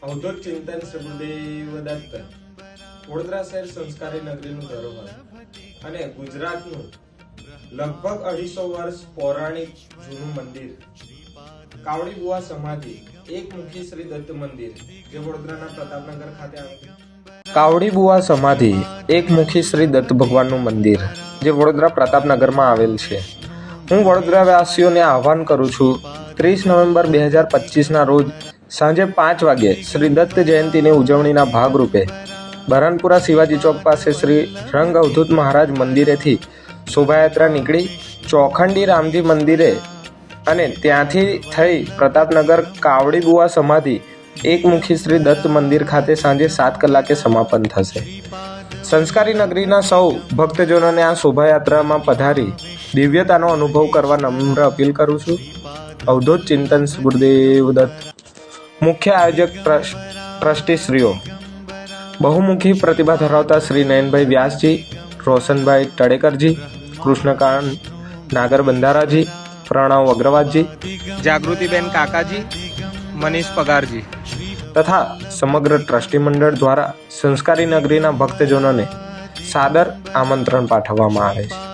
અવધૂત ચિંતન શ્રી દત્ત વડોદરા શહેર સંસ્કારી નગરીનું ધરોહર અને ગુજરાતનું લગભગ 250 વર્ષ પૌરાણિક જૂનું મંદિર કાવડી બુવા સમાધિ એકમુખી શ્રી દત્ત મંદિર જે વડોદરાના પ્રતાપનગર ખાતે આવેલું. કાવડી બુવા સમાધિ એકમુખી શ્રી દત્ત ભગવાનનું મંદિર જે વડોદરા પ્રતાપનગરમાં આવેલ છે. હું વડોદરાવાસીઓને આહ્વાન કરું છું 30 નવેમ્બર 2025ના રોજ સાંજે 5 વાગે શ્રી દત્ત જયંતિની ઉજવણીના ભાગરૂપે બરહનપુરા શિવાજી ચોક પાસે શ્રી રંગ અવધૂત મહારાજ મંદિરેથી શોભાયાત્રા નીકળી ચોખંડી રામજી મંદિરે અને ત્યાંથી થઈ પ્રતાપનગર કાવડી બુવા સમાધિ એકમુખી શ્રી દત્ત મંદિર ખાતે સાંજે 7 કલાકે સમાપન થશે. સંસ્કારી નગરીના સૌ ભક્તજનોને આ શોભાયાત્રામાં પધારી દિવ્યતાનો અનુભવ કરવા નમ્ર અપીલ કરું છું. અવધૂત ચિંતન ગુરુદેવ દત્ત. મુખ્ય આયોજક ટ્રસ્ટીશ્રીઓ બહુમુખી પ્રતિભા ધરાવતા શ્રી નયનભાઈ વ્યાસજી, રોશનભાઈ ટડેકરજી, કૃષ્ણકાંત નાગર બંધારાજી, પ્રણવ અગ્રવાલજી, જાગૃતિબેન કાકાજી, મનીષ પગારજી તથા સમગ્ર ટ્રસ્ટી મંડળ દ્વારા સંસ્કારી નગરીના ભક્તજનોને સાદર આમંત્રણ પાઠવવામાં આવે છે.